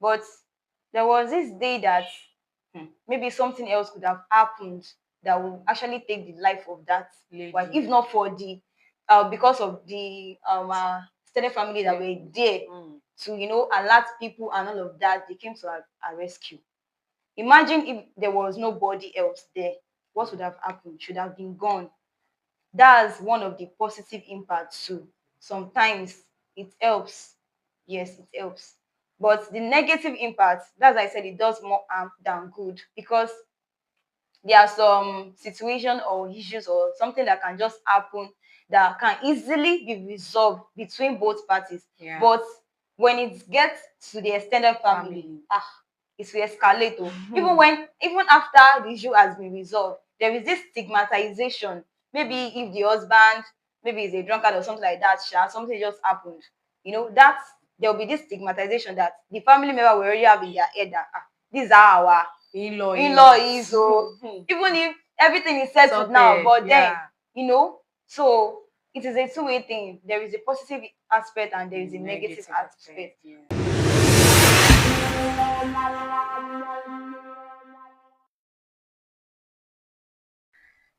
But there was this day that maybe something else could have happened that would actually take the life of that wife, Lady. if not for the because of the extended family that were there to alert people and all of that. They came to our rescue. Imagine if there was nobody else there, what would have happened? Should have been gone. That's one of the positive impacts too. Sometimes it helps. Yes, it helps. But the negative impact, that's why I said it does more harm than good, because there are some situation or issues or something that can just happen that can easily be resolved between both parties. Yeah. But when it gets to the extended family, it will escalate. Even after the issue has been resolved, there is this stigmatization. Maybe if the husband maybe is a drunkard or something like that, something just happened. That there will be this stigmatization that the family member will already have in their head that these are our in-law is. So even if everything is settled now, but then so it is a two-way thing. There is a positive aspect and there is a negative aspect.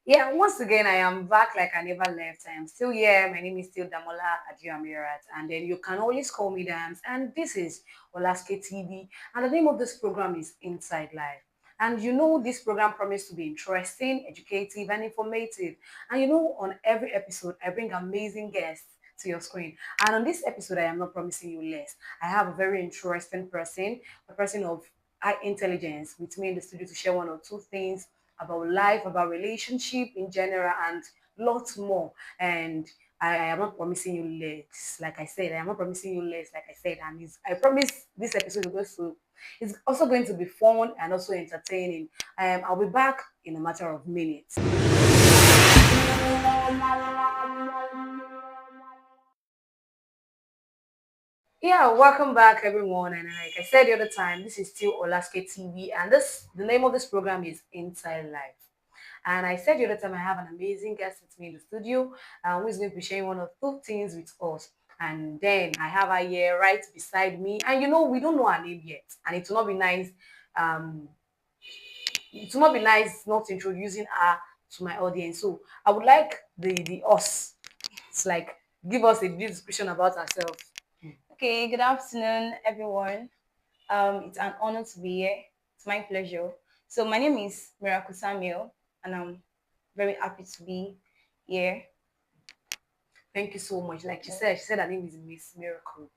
Yeah, once again, I am back like I never left. I am still here. My name is still Damola Adioamirat, and then you can always call me Dams. And this is Olaske TV, and the name of this program is Inside Life. And this program promised to be interesting, educative, and informative. And on every episode, I bring amazing guests to your screen. And on this episode, I am not promising you less. I have a very interesting person, a person of high intelligence with me in the studio to share one or two things about life, about relationship in general, and lots more. And I am not promising you less, like I said. I am not promising you less, like I said. And I promise this episode is also going to be fun and also entertaining. I'll be back in a matter of minutes. Yeah, welcome back everyone. And like I said the other time, this is still Olaske TV, and the name of this program is Inside Life. And I said the other time I have an amazing guest with me in the studio, who is going to be sharing one of two things with us. And then I have her here right beside me, and we don't know her name yet, and it will not be nice. Um, it will not be nice not introducing her to my audience. So I would like the us to like give us a brief description about herself. Okay, good afternoon, everyone. It's an honor to be here. It's my pleasure. So my name is Miracle Samuel, and I'm very happy to be here. Thank you so much. Like she said her name is Miss Miracle.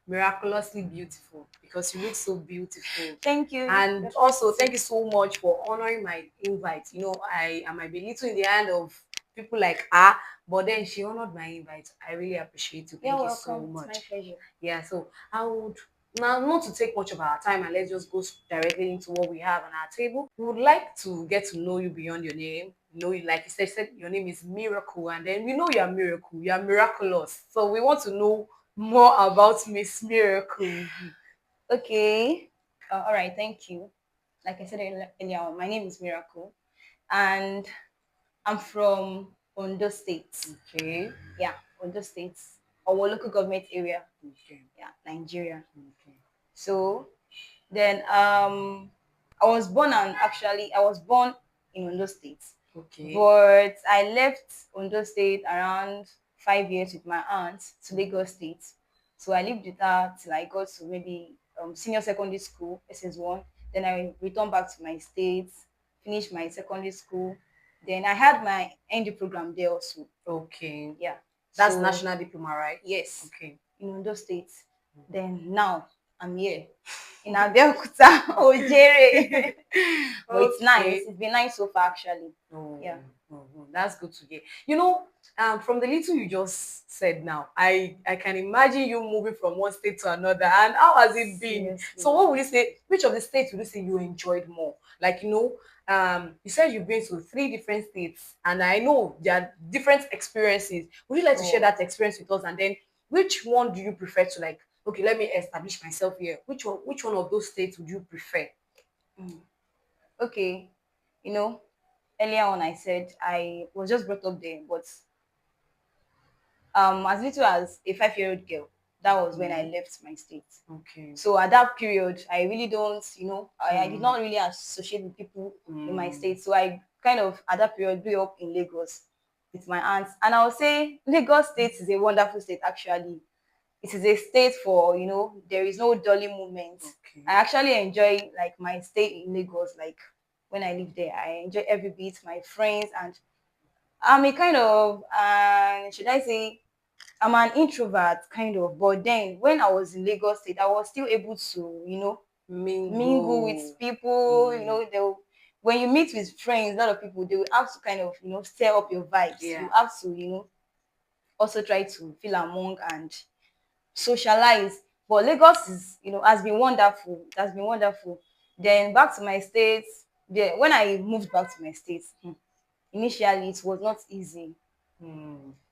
Miraculously beautiful because you look so beautiful. Thank you. And also, thank you so much for honoring my invite. I might be little in the hand of people like her, but then she honored my invite. I really appreciate you. Thank you so much. It's my pleasure. Yeah, so I would now not to take much of our time and let's just go directly into what we have on our table. We would like to get to know you beyond your name. Like you said your name is Miracle, and then we know you are miracle, you are miraculous. So we want to know more about Miss Miracle. Okay. All right. Thank you. Like I said earlier, my name is Miracle, and I'm from Ondo State. Okay. Yeah, Ondo State, our local government area. Okay. Yeah, Nigeria. Okay. So then I was born in Ondo State. Okay. But I left Ondo State around 5 years with my aunt to Lagos State. So I lived with her till I got to maybe senior secondary school, SS1. Then I returned back to my state, finished my secondary school. Then I had my ND program there also. Okay. Yeah. That's So, national diploma, right? yes. Okay. In Ondo State. Then now I'm here in Abeokuta, Ojere. But it's nice. It's been nice so far, actually. Oh, Yeah. That's good to hear. From the little you just said now, I can imagine you moving from one state to another. And how has it been? Seriously. So what would you say, which of the states would you say you enjoyed more? Like, you said you've been to 3 different states, and I know there are different experiences. Would you like to share that experience with us? And then which one do you prefer to, like, okay, let me establish myself here. Which one of those states would you prefer? Okay. Earlier on I said I was just brought up there, but as little as a 5-year-old girl, That was when I left my state. Okay. So at that period, I really don't, I did not really associate with people in my state. So I kind of, at that period, grew up in Lagos with my aunts. And I would say Lagos State is a wonderful state, actually. It is a state for, there is no dolly movement. Okay. I actually enjoy, like, my stay in Lagos. Like, when I live there, I enjoy every bit, my friends, and I'm a kind of, should I say, I'm an introvert kind of, but then when I was in Lagos State, I was still able to, mingle with people. When you meet with friends, a lot of people, they will have to kind of, stir up your vibes. Yeah. You have to, also try to feel among and socialize. But Lagos is, has been wonderful. It has been wonderful. Then back to my state. When I moved back to my state, initially it was not easy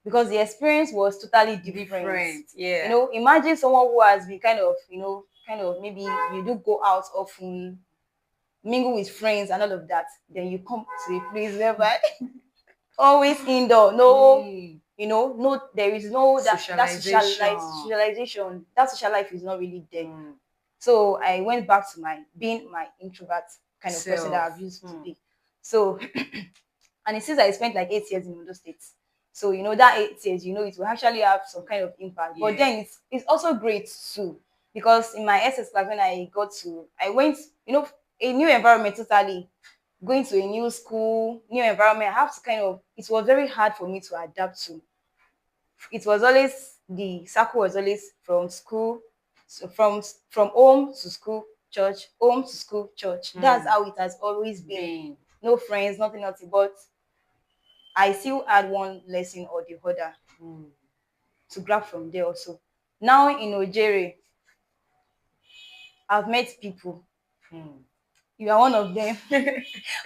because the experience was totally different. Yeah. Imagine someone who has been kind of maybe you do go out often, mingle with friends and all of that. Then you come to a place whereby always indoor, no, no, there is no socialization. That social life is not really there. So I went back to being my introvert kind of person that I've used to be. So, and it seems I spent like 8 years in Ondo State. So, that 8 years, it will actually have some kind of impact. Yeah. But then it's also great too, because in my SS class, when I went, a new environment totally, going to a new school, new environment, I have to it was very hard for me to adapt to. It was always, the circle was always from school, so from home to school, church, home to school, church. That's how it has always been. No friends, nothing else. But I still had one lesson or the other to grab from there also. Now in Ojere, I've met people. You are one of them.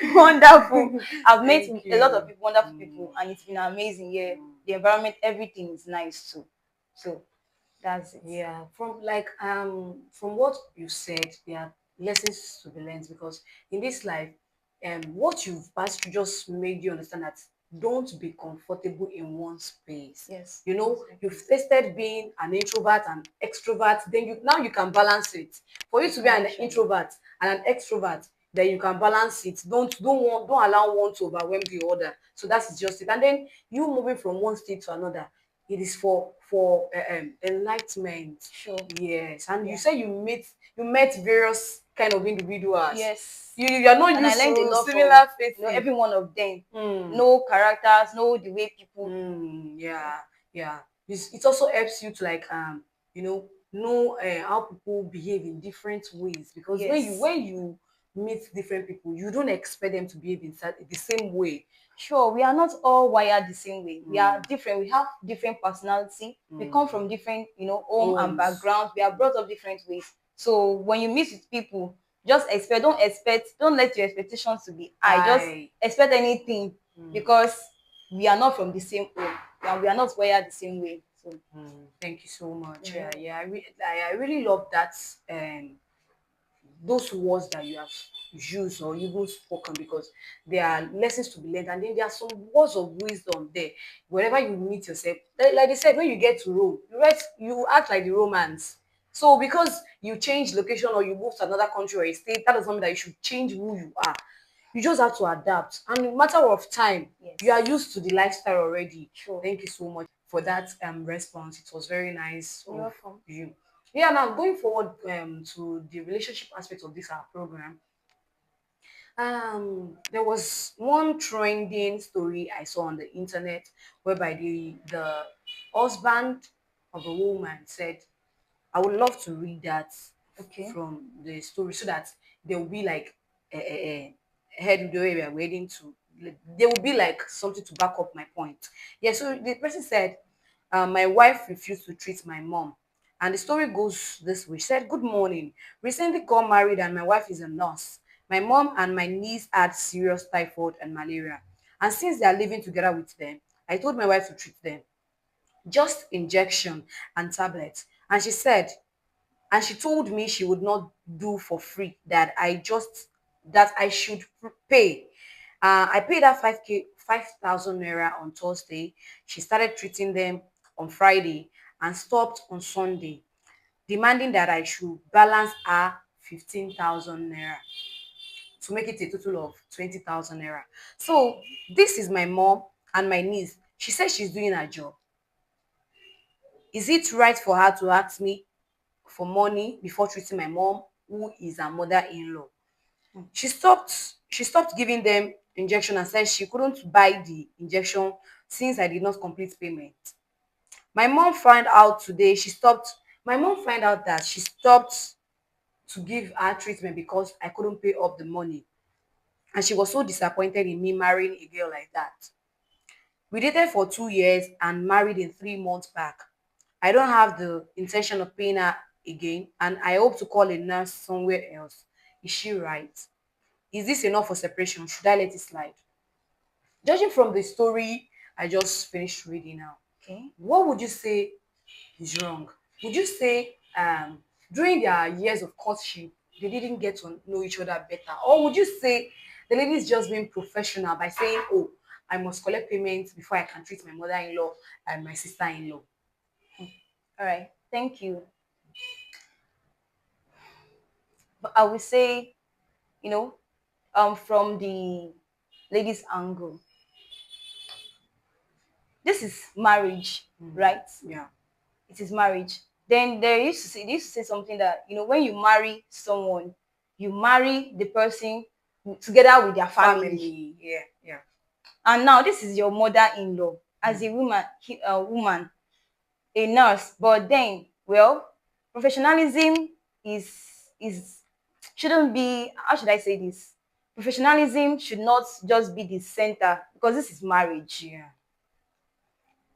Wonderful. I've met a lot of people, wonderful people, and it's been amazing. Yeah, the environment, everything is nice too. So that's it. Yeah, from what you said, there are lessons to be learned because in this life, what you've passed through just made you understand that don't be comfortable in one space. Yes. You've tested being an introvert and extrovert, then you can balance it. For you to be an introvert and an extrovert, then you can balance it. Don't allow one to overwhelm the other. So that's just it. And then you moving from one state to another, it is for enlightenment. Sure. Yes. And you say you met various kind of individuals. Yes. You are not And I used learned a to lot similar from faces. every one of them. Know characters, know the way people. Yeah. It also helps you to like know how people behave in different ways because Yes. when you meet different people, you don't expect them to behave in the same way. Sure, we are not all wired the same way. We are different. We have different personality. We come from different, home and backgrounds. We are brought up different ways. So when you meet with people, don't let your expectations to be high. Just expect anything because we are not from the same home and we are not wired the same way. So thank you so much. I really love that those words that you have used or even spoken because there are lessons to be learned and then there are some words of wisdom there. Wherever you meet yourself, like they said, when you get to Rome, you act like the Romans. So because you change location or you move to another country or a state, that doesn't mean that you should change who you are. You just have to adapt. And in a matter of time, you are used to the lifestyle already. Sure. Thank you so much for that response. It was very nice You're of welcome. you. Yeah, now going forward to the relationship aspect of this our program, there was one trending story I saw on the internet whereby the husband of a woman said, I would love to read that from the story so that there will be like a head the way we are waiting to. There will be like something to back up my point. Yeah, so the person said, my wife refused to treat my mom. And the story goes this way. She said, good morning. Recently got married and my wife is a nurse. My mom and my niece had serious typhoid and malaria. And since they are living together with them, I told my wife to treat them. Just injection and tablets. And she told me she would not do for free, that I should pay. I paid her 5,000 naira on Thursday. She started treating them on Friday, and stopped on Sunday, demanding that I should balance her 15,000 naira to make it a total of 20,000 naira. So this is my mom and my niece. She says she's doing her job. Is it right for her to ask me for money before treating my mom, who is her mother-in-law? She stopped giving them injection and said she couldn't buy the injection since I did not complete payment. My mom found out that she stopped to give her treatment because I couldn't pay up the money. And she was so disappointed in me marrying a girl like that. We dated for 2 years and married in 3 months back. I don't have the intention of paying her again, and I hope to call a nurse somewhere else. Is she right? Is this enough for separation? Should I let it slide? Judging from the story I just finished reading now, Okay. what would you say is wrong? Would you say during their years of courtship, they didn't get to know each other better? Or would you say the lady is just being professional by saying, oh, I must collect payments before I can treat my mother-in-law and my sister-in-law? All right. Thank you. But I would say, you know, from the lady's angle, this is marriage, right? Yeah. It is marriage. Then they used to say something that, when you marry someone, you marry the person together with their family. Yeah, yeah. And now this is your mother-in-law as a woman, a nurse. But then, well, professionalism is shouldn't be, how should I say this? Professionalism should not just be the center, because this is marriage. Yeah.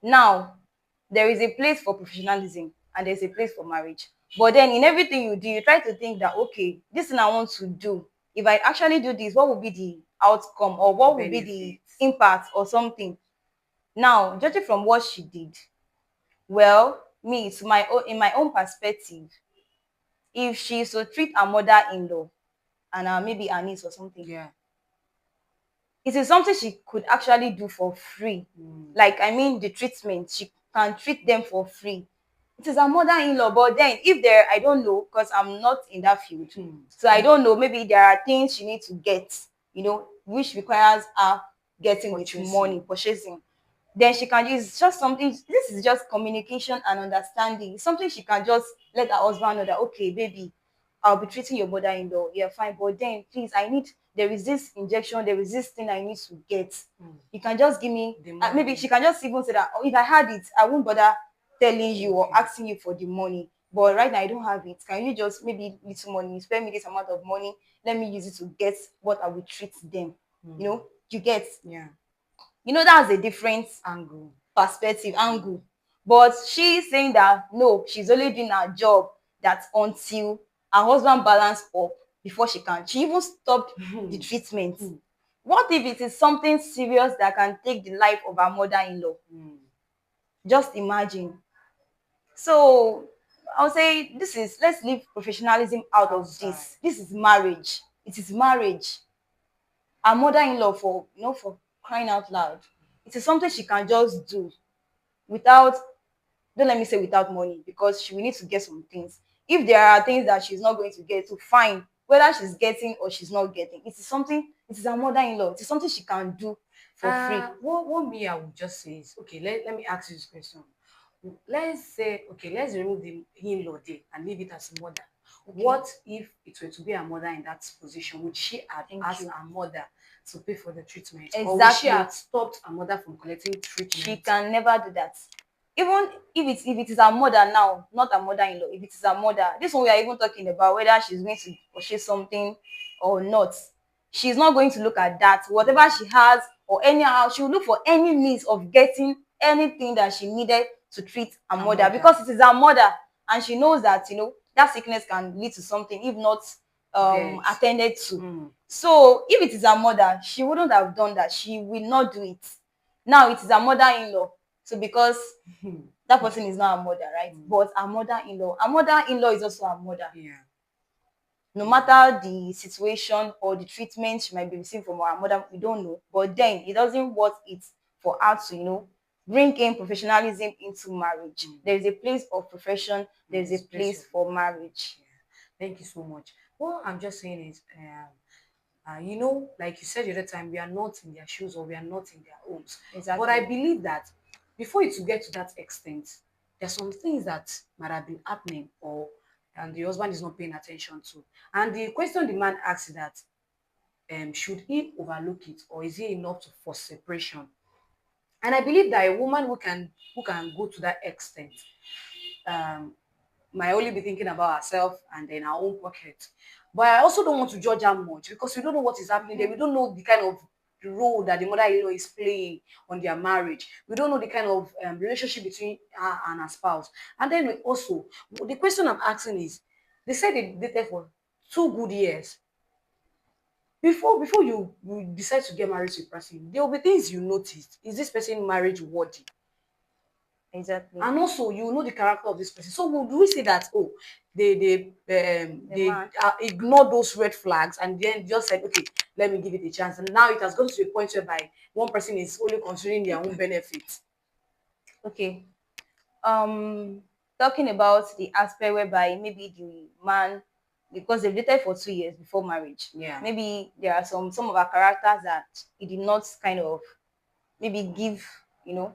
Now, there is a place for professionalism and there's a place for marriage. But then in everything you do, you try to think that, okay, this thing I want to do, if I actually do this, what will be the outcome, or what will be the Benefits. impact or something? Now, judging from what she did, well, me, in my own perspective, if she is to treat her mother-in-law and maybe her niece or something, Yeah. it is something she could actually do for free. Like, I mean, the treatment, she can treat them for free. It is her mother-in-law. But then, if there, I don't know, because I'm not in that field. So I don't know, maybe there are things she needs to get, which requires her getting with Purchasing. money, purchasing. Then she can use just something. This is just communication and understanding. Something she can just let her husband know that, okay, baby, I'll be treating your mother-in-law. Yeah, fine. But then, please, there is this injection, there is this thing I need to get. You can just give me, The money. maybe she can just even say that, oh, if I had it, I won't bother telling you or asking you for the money. But right now, I don't have it. Can you just, maybe little money, spend me this amount of money, let me use it to get what I will treat them. You get, Yeah. that's a different Angle. perspective, angle. But she's saying that no, she's only doing her job, that until her husband balance up before she even stopped the treatment. What if it is something serious that can take the life of her mother-in-law? Just imagine. So I'll say, let's leave professionalism out of Outside. this. This is marriage. It is marriage. Her mother-in-law, for crying out loud, it is something she can just do without, don't let me say without money, because she will need to get some things. If there are things that she's not going to get to, fine, whether she's getting or she's not getting, it is her mother-in-law. It is something she can do for free. What me I would just say is, okay, let me ask you this question. Let's say, okay, let's remove the in-law there and leave it as a mother. Okay. What if it were to be a mother in that position? Would she have Thank asked you. her mother to pay for the treatment? Or would she Exactly. have stopped her mother from collecting treatment? She can never do that. Even if it is her mother now, not her mother-in-law, if it is her mother, this one we are even talking about whether she's going to purchase something or not. She's not going to look at that. Whatever she has, or anyhow, she will look for any means of getting anything that she needed to treat her mother, because it is her mother, and she knows that that sickness can lead to something if not Death. attended to. So if it is her mother, she wouldn't have done that. She will not do it. Now it is her mother-in-law. So because that person is not her mother, right? But her mother-in-law is also her mother. Yeah. No matter the situation or the treatment she might be receiving from her mother, we don't know. But then it doesn't worth it for her to, bring in professionalism into marriage. There is a place of profession, there is a Yes, place place of for marriage. yeah. Thank you so much. What I'm just saying is, you know, like you said the other time, we are not in their shoes or we are not in their homes. But I Exactly. believe that before it to get to that extent, there's some things that might have been happening or and the husband is not paying attention to. And the question the man asks is that should he overlook it or is it enough to for separation? And I believe that a woman who can go to that extent um, might only be thinking about herself and then her own pocket. But I also don't want to judge her much because we don't know what is happening there. We don't know the kind of role that the mother-in-law is playing on their marriage. We don't know the kind of relationship between her and her spouse. And then also, the question I'm asking is, they said they dated for 2 good years. Before you decide to get married to a person, there will be things you notice. Is this person marriage worthy? Exactly. And also you know the character of this person. So would we say that The they man. ignore those red flags and then just said okay, let me give it a chance, and now it has gone to a point whereby one person is only considering their own benefits. Okay. um Talking about the aspect whereby maybe the man, because they've dated for 2 years before marriage, Yeah. maybe there are some of our characters that he did not kind of maybe give, you know,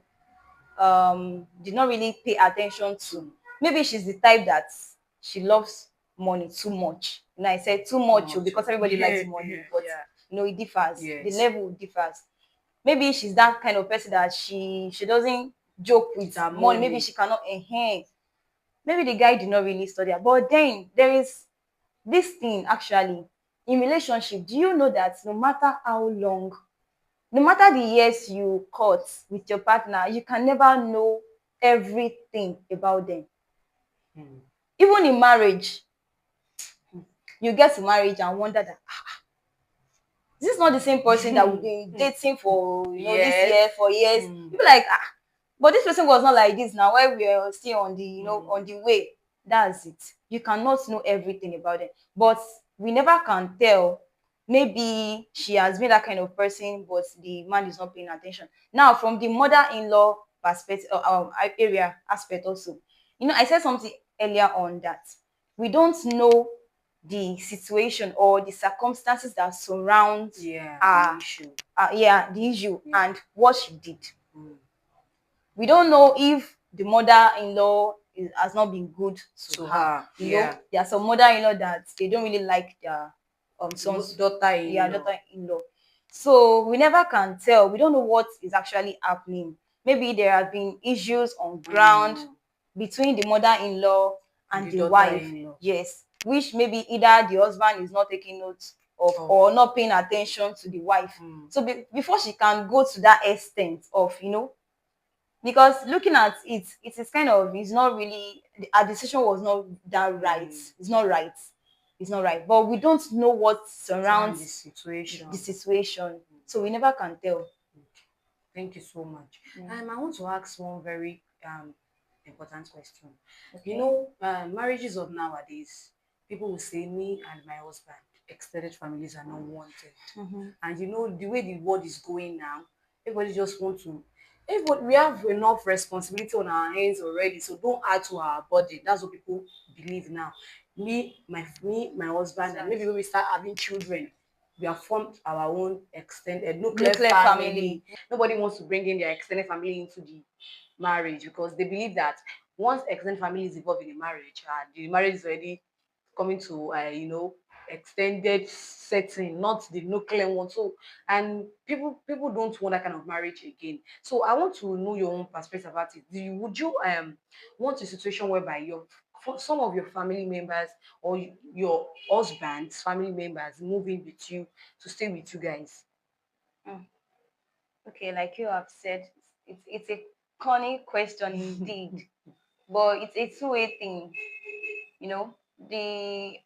did not really pay attention to. Maybe she's the type that she loves money too much. I said too Too much much. because everybody Yeah, likes money, but yeah. it differs. The Yes. level differs. Maybe she's that kind of person that she doesn't joke With with her money. Maybe money. she cannot enhance. Maybe the guy did not really study her. But then there is this thing actually in relationship. Do you know that no matter how long, no matter the years you cut with your partner, you can never know everything about them. Hmm. Even in marriage, you get to marriage and wonder that this is not the same person that we've been dating for this Yes. year for years. Hmm. You be like, but this person was not like this now. While we are still on the Hmm. on the way, that's it. You cannot know everything about them, but we never can tell. Maybe she has been that kind of person, but the man is not paying attention. Now, from the mother-in-law perspective, area aspect also, I said something earlier on that we don't know the situation or the circumstances that surround Yeah, the uh, issue. the issue Yeah. and what she did. Hmm. We don't know if the mother-in-law has not been good to To her. her. Yeah. There are some mother-in-law that they don't really like their sons, yeah, Daughter-in-law. daughter-in-law. So we never can tell. We don't know what is actually happening. Maybe there have been issues on ground Mm. between the mother-in-law And and the the wife. daughter-in-law. Yes, which maybe either the husband is not taking note of Of. or not paying attention to the wife. Mm. So before she can go to that extent of because looking at it, it is kind of, it's not really, our decision was not that right. Mm. It's not right. It's not right. But we don't know what Surround the surrounds situation. the situation. So we never can tell. Thank you so much. Yeah. I want to ask one very important question. You Okay. know, marriages of nowadays, people will say me and my husband, extended families are not wanted. Mm-hmm. And you know, the way the world is going now, everybody just want to. Everybody, we have enough responsibility on our hands already, so don't add to our burden. That's what people believe now. My husband, and maybe when we start having children, we have formed our own extended nuclear Nuclear family. family. Nobody wants to bring in their extended family into the marriage because they believe that once extended family is involved in a marriage, the marriage is already coming to extended setting, not the nuclear one. So and people don't want that kind of marriage again. So I want to know your own perspective about it. Would you want a situation whereby for some of your family members or your husband's family members move in with you to stay with you guys? Mm. Okay, like you have said, it's a corny question indeed, but it's a two-way thing. The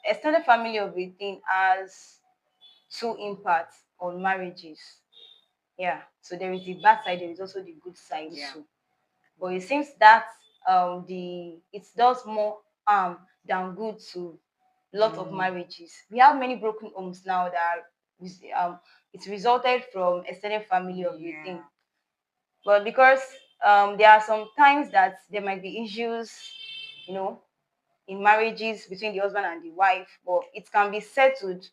extended family of a thing has two impacts on marriages. Yeah. So there is the bad side, there is also the good side Yeah. too. But it seems that it does more harm than good to a lot of Mm. marriages. We have many broken homes now that it's resulted from extended family of a Yeah. thing. But because there are some times that there might be issues, you know, in marriages between the husband and the wife, but it can be settled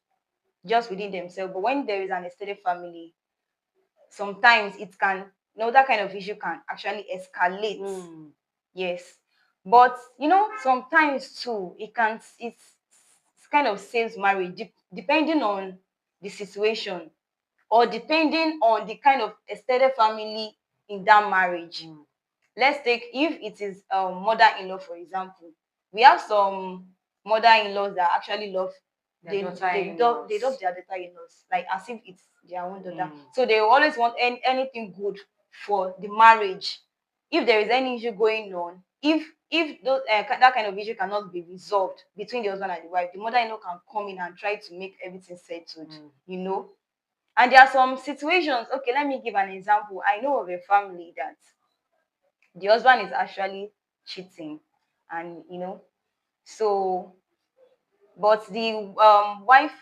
just within themselves. But when there is an extended family, sometimes it can, that kind of issue can actually escalate. Yes. But sometimes too, it's kind of saves marriage depending on the situation, or depending on the kind of extended family in that marriage. Let's take, if it is mother-in-law, for example. We have some mother-in-laws that actually love, they love their daughter-in-laws like as if it's their own daughter. So they always want anything good for the marriage. If there is any issue going on, if those, that kind of issue cannot be resolved between the husband and the wife, the mother-in-law can come in and try to make everything settled. And there are some situations. Okay, let me give an example. I know of a family that the husband is actually cheating, and so, but the wife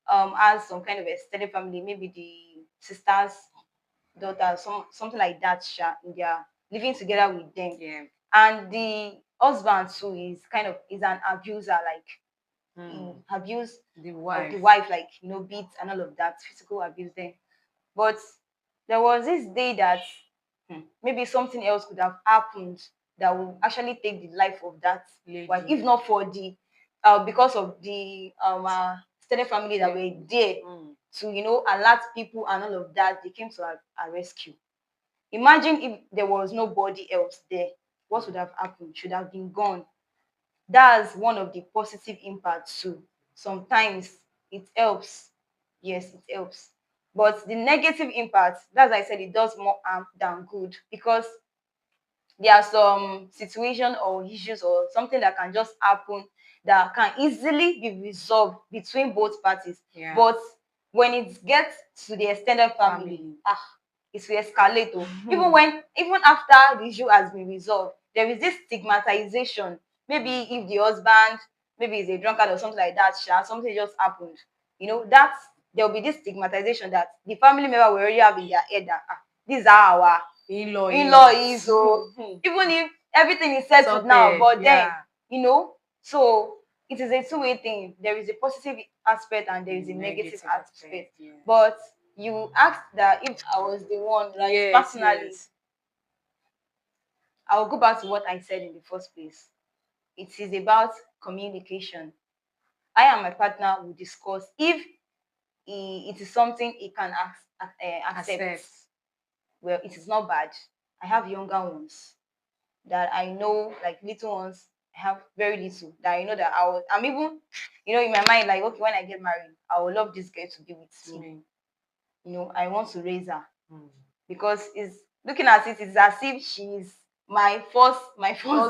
has some kind of extended family, maybe the sister's daughter, something like that. They are living together with them. Yeah. And the husband too is an abuser, like he abused The of wife. the wife, like beat and all of that, physical abuse then. But there was this day that maybe something else could have happened that will actually take the life of that Lady. wife, if not for the because of the extended family that were there to alert people and all of that. They came to our rescue. Imagine if there was nobody else there, what would have happened? Should have been gone. That's one of the positive impacts too. Sometimes it helps. Yes, it helps. But the negative impact, that's why I said it does more harm than good, because there are some situation or issues or something that can just happen that can easily be resolved between both parties. Yeah. But when it gets to the extended family, it will escalate. Even after the issue has been resolved, there is this stigmatization. Maybe if the husband maybe is a drunkard or something like that, something just happened. That there will be this stigmatization that the family member will already have in their head that these are our in-law is. So even if everything is settled now, but then so it is a two-way thing. There is a positive aspect and there is a negative aspect. Yeah. But you asked that if I was the one, like, Yes, personally, yes. I will go back to what I said in the first place. It is about communication. I and my partner will discuss if it is something he can accept. Well, it is not bad. I have younger ones that I know, like little ones. I have very little that I know that I'm even, in my mind, like, okay, when I get married, I would love this girl to be with me. I want to raise her because it's looking at it's as if she's my first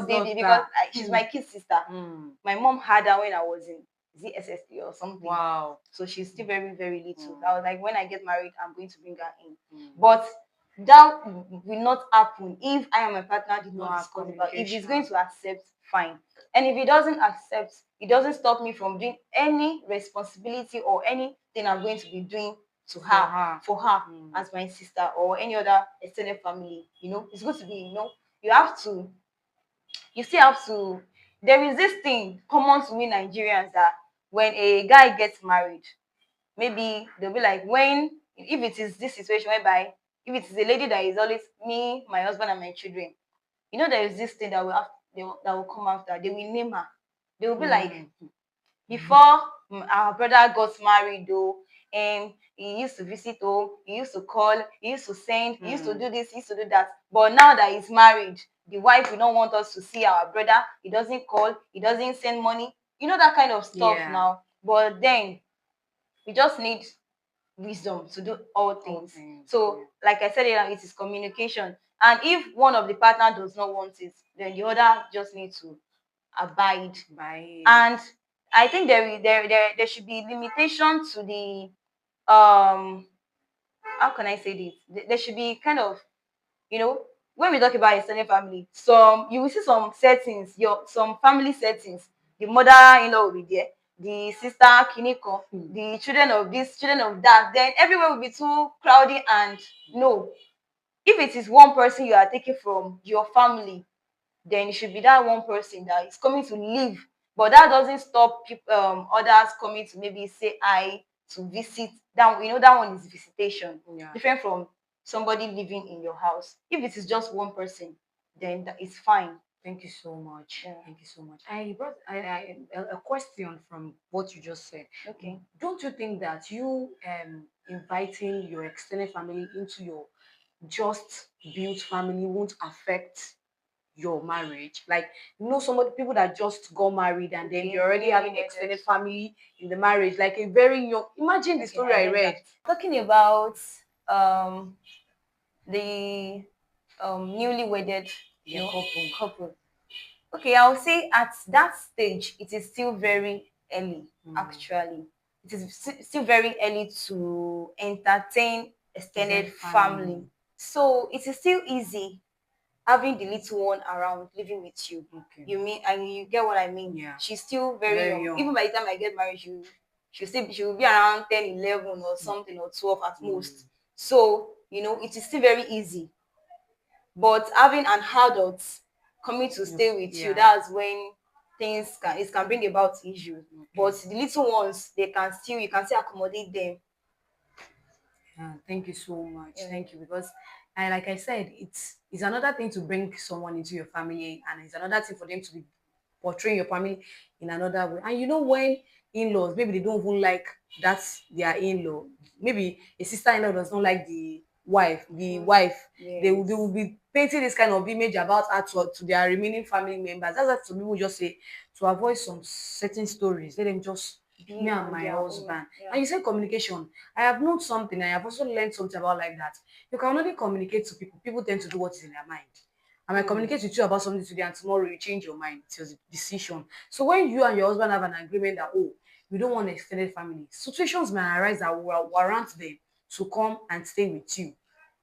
baby, because she's my kid sister. My mom had her when I was in ZSSD or something. Wow. So she's still very, very little. I was like, when I get married, I'm going to bring her in. But that will not happen if I and my partner did not discuss about it. If he's going to accept, fine. And if he doesn't accept, it doesn't stop me from doing any responsibility or anything I'm going to be doing to her, for her, as my sister or any other extended family. It's good to be, you have to, you still have to, there is this thing common to we Nigerians, that when a guy gets married, maybe they'll be like, if it is this situation whereby, if it is a lady that is always me, my husband, and my children, there is this thing that that will come after. They will name her. They will be like, before our brother got married, though, and he used to visit home, he used to call, he used to send, he used to do this, he used to do that. But now that he's married, the wife will not want us to see our brother. He doesn't call, he doesn't send money. That kind of stuff now. But then we just need wisdom to do all things. So, like I said earlier, it is communication. And if one of the partner does not want it, then the other just needs to abide by it. And I think there should be limitation to the how can I say this? There should be kind of, when we talk about extended family, you will see some settings, some family settings. The mother-in-law will be there, the sister kiniko, the children of this, children of that. Then everywhere will be too crowded, and no. If it is one person you are taking from your family, then it should be that one person that is coming to live. But that doesn't stop others coming to maybe say hi, to visit. That, that one is visitation, Yeah. different from somebody living in your house. If it is just one person, then that is fine. Thank you so much. Yeah. Thank you so much. I brought a question from what you just said. Okay. Don't you think that you inviting your extended family into your just built family won't affect your marriage? Like, some of the people that just got married and then Okay. they're already having extended family in the marriage, like a very young. Imagine the Okay, story I get read. that. Talking about the newly wedded, Yeah, couple. Okay, I would say at that stage it is still very early. Actually, it is still very early to entertain extended family. So it is still easy having the little one around living with you. Okay. You get what I mean? Yeah. She's still very, Very young. young. Even by the time I get married, she will be around 10, 11 or something, or 12 at most. So, it is still very easy. But having an adult coming to stay with you, Yeah. that's when it can bring about issues. But the little ones, you can still accommodate them. Thank you so much. Yeah. Thank you, because and like I said, it's another thing to bring someone into your family, and it's another thing for them to be portraying your family in another way. And when in-laws, maybe they don't even like that their in-law, maybe a sister-in-law does not like the wife, they will be painting this kind of image about her to their remaining family members. That's why some people just say, to avoid some certain stories, let them just me and my husband. Yeah. And you said communication. I have known something. I have also learned something about life, that you can only communicate to people. People tend to do what is in their mind. I might communicate with you about something today, and tomorrow you change your mind. It's your decision. So when you and your husband have an agreement that, oh, we don't want an extended family, situations may arise that will warrant them to come and stay with you.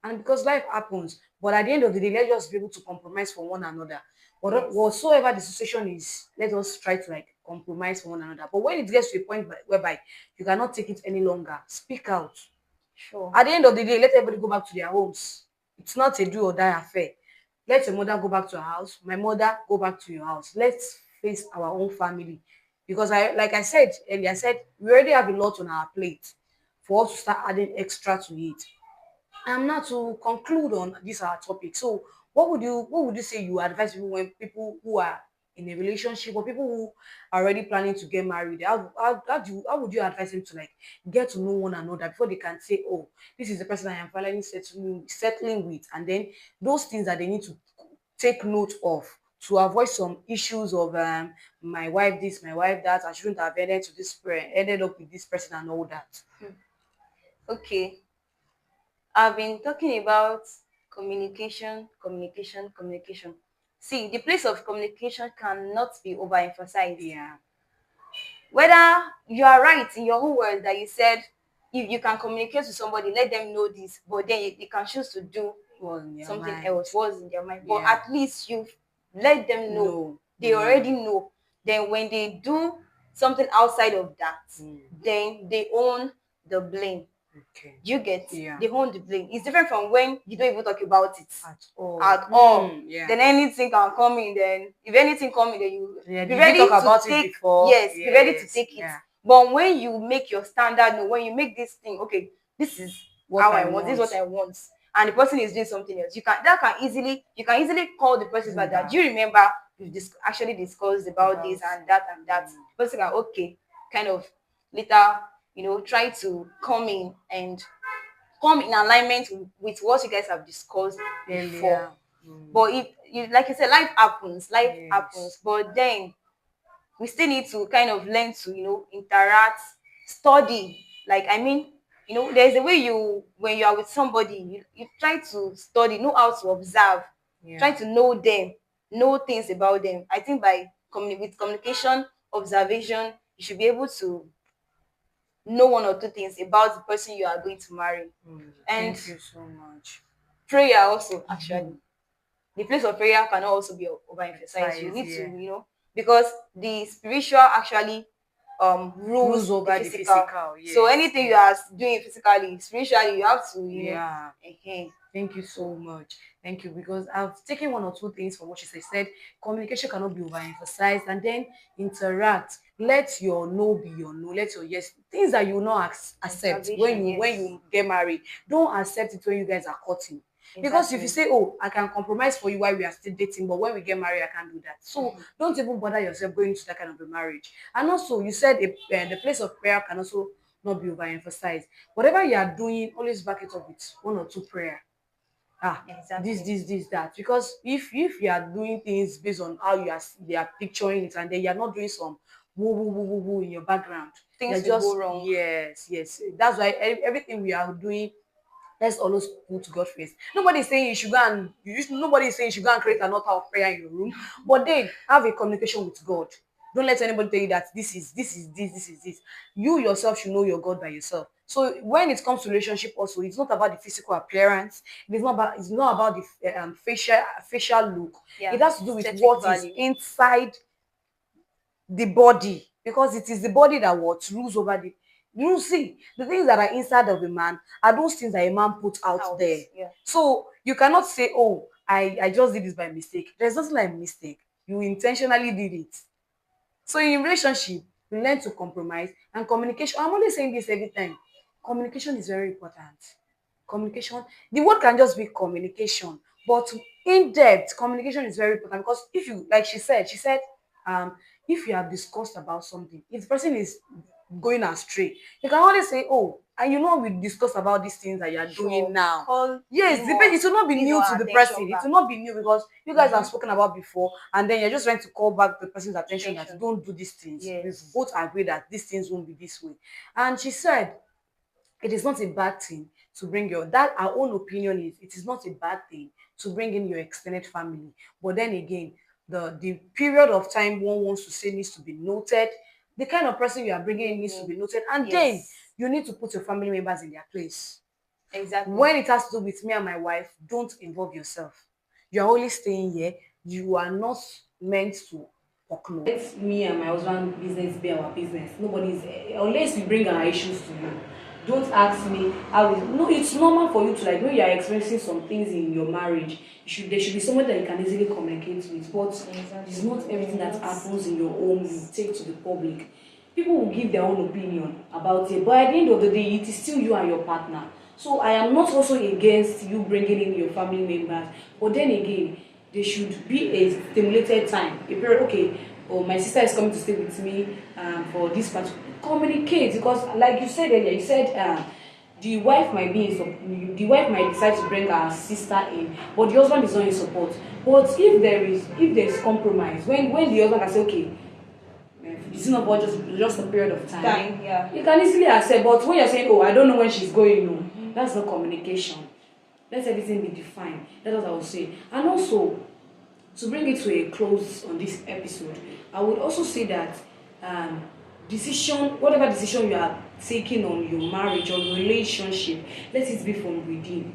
And because life happens, but at the end of the day, let's just be able to compromise for one another. Whatsoever the situation is, let us try to like compromise for one another. But when it gets to a point whereby you cannot take it any longer, speak out. Sure. At the end of the day, let everybody go back to their homes. It's not a do or die affair. Let your mother go back to her house. My mother go back to your house. Let's face our own family. Because like I said earlier, I said we already have a lot on our plate for us to start adding extra to it. And now to conclude on this our topic. So what would you say you advise people when people who are in a relationship, or people who are already planning to get married? How would you advise them to like get to know one another before they can say, oh, this is the person I am finally settling with, and then those things that they need to take note of to avoid some issues of my wife this, my wife that, I shouldn't have ended up with this person and all that. Okay. I've been talking about communication, communication, communication. See, the place of communication cannot be overemphasized. Yeah. Whether you are right in your own words that you said, if you can communicate with somebody, let them know this, but then you can choose to do something else, what's in their mind. But Yeah. at least you let them know. No. They already know. Then when they do something outside of that, then they own the blame. Okay. You get? Yeah. They own the blame. It's different from when you don't even talk about it at all. Yeah. Then anything can come in. Then if anything come in, then you be did ready you talk to about take. it before? Yes, be ready to Yes, take it. yeah. But when you make your standard, no, when you make this thing, okay, this is how I want. This is what I want, and the person is doing something else. You can easily call the person back. That, do you remember we actually discussed about this and that and that? The person can, okay, kind of later, try to come in alignment with what you guys have discussed before. But if you, like you said, life happens, happens. But then we still need to kind of learn to, interact, study. Like, I mean, there's a way when you are with somebody, you try to study, know how to observe, try to know them, know things about them. I think with communication, observation, you should be able to know one or two things about the person you are going to marry. And thank you so much. prayer also, actually. The place of prayer cannot also be overemphasized. You need to, because the spiritual actually rules Rules the over the physical. physical. So Yes. anything you are doing physically, spiritually, you have to, Yeah. uh Thank you so much. Thank you. Because I've taken one or two things from what she said. She said communication cannot be overemphasized, and then interact. Let your no be your no. Let your yes, things that you will not accept when observation, yes, you get married. Don't accept it when you guys are courting. Because if you exactly. say, oh, I can compromise for you while we are still dating, but when we get married, I can't do that. So don't even bother yourself going into that kind of a marriage. And also, you said the place of prayer can also not be overemphasized. Whatever you are doing, always back it up with one or two prayer. Exactly. That. Because if you are doing things based on how they are picturing it, and then you are not doing some woo woo woo woo woo in your background, you're Things will go just wrong. yes. That's why everything we are doing, let's always put God first. Nobody is saying you should go and nobody is saying you should go and create an altar of prayer in your room, but then have a communication with God. Don't let anybody tell you that this is this. You yourself should know your God by yourself. So when it comes to relationship, also, it's not about the physical appearance. It's not about the facial look. It Yeah, has to do with aesthetic what is value. inside the body, because it is the body that what rules over the you see the things that are inside of a man are those things that a man put out Out, there. yeah. So you cannot say, oh, I just did this by mistake. There's nothing like mistake. You intentionally did it. So in relationship, you learn to compromise and communication. I'm only saying this every time. Communication is very important. Communication, the word can just be communication, but in-depth communication is very important, because if you, like she said, um, if you have discussed about something, if the person is going astray, you can always say, oh, and we discussed about these things that you are doing Sure. now. Call Yes, him or it will not be his new or to her the person. attention It back. will not be new because you guys have spoken about before, and then you're just trying to call back the person's attention that Attention. don't do these things. We've Yes. both agreed that these things won't be this way. And she said it is not a bad thing to bring our own opinion is it is not a bad thing to bring in your extended family. But then again, the period of time one wants to say needs to be noted. The kind of person you are bringing in needs to be noted, and then Yes. you need to put your family members in their place. Exactly. When it has to do with me and my wife, don't involve yourself. You are only staying here. You are not meant to upload. Let me and my husband business be our business. Nobody's unless we bring our issues to you. Don't ask me how is no. It's normal for you to, like, when you are experiencing some things in your marriage. There should be someone that you can easily communicate with. But it's not everything that happens in your home you take to the public. People will give their own opinion about it, but at the end of the day, it is still you and your partner. So I am not also against you bringing in your family members, but then again, there should be a stimulated time, a period. Okay, oh, my sister is coming to stay with me for this part. Communicate, because like you said earlier, you said the wife might be in the wife might decide to bring her sister in, but the husband is not in support. But if there is compromise, when the husband can say, okay, it's not about just a period of time. Yeah. You can easily accept, but when you're saying, oh, I don't know when she's going, no, that's not communication. Let everything be defined. That's what I would say. And also, to bring it to a close on this episode, I would also say that um, whatever decision you are taking on your marriage or your relationship, let it be from within.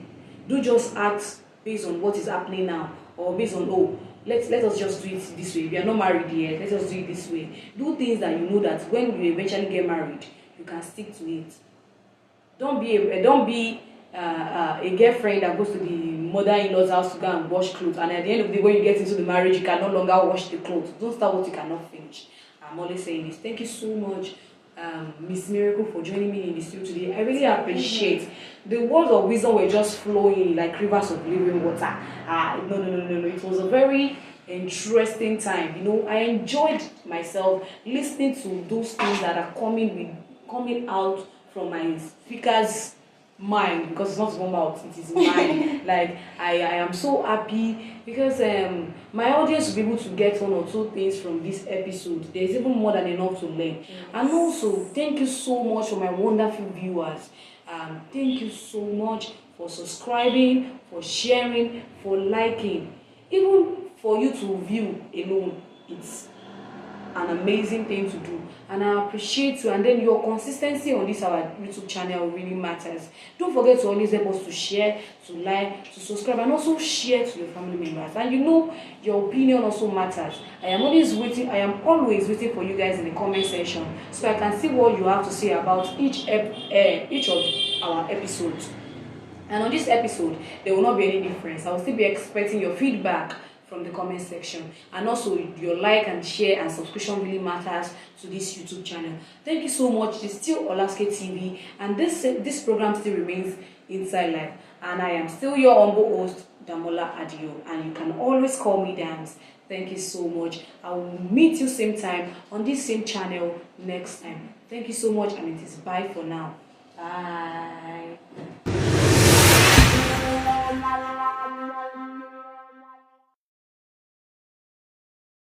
Don't just act based on what is happening now, or based on, oh, let us just do it this way. We are not married yet. Let us do it this way. Do things that you know that when you eventually get married, you can stick to it. Don't be a girlfriend that goes to the mother-in-law's house to go and wash clothes, and at the end of the day, when you get into the marriage, you can no longer wash the clothes. Don't start what you cannot finish. I'm always saying this. Thank you so much, Miss Miracle, for joining me in the studio today. I really appreciate the words of wisdom were just flowing like rivers of living water. No. It was a very interesting time. I enjoyed myself listening to those things that are coming out from my speaker's mind, because it's not one mouth, it is mine. Like I am so happy because my audience will be able to get one or two things from this episode. There's even more than enough to learn. Yes. And also, thank you so much for my wonderful viewers. Thank you so much for subscribing, for sharing, for liking. Even for you to view alone, an amazing thing to do, and I appreciate you. And then your consistency on this our YouTube channel really matters. Don't forget to always help us to share, to like, to subscribe, and also share to your family members. And you know your opinion also matters. I am always waiting for you guys in the comment section, so I can see what you have to say about each of our episodes. And on this episode, there will not be any difference. I will still be expecting your feedback from the comment section, and also your like and share and subscription really matters to this YouTube channel. Thank you so much. It's still Olaske TV, and this program still remains Inside Life, and I am still your humble host, Damola Adio, and you can always call me Dams. Thank you so much. I will meet you same time on this same channel next time. Thank you so much, and it is bye for now. Bye.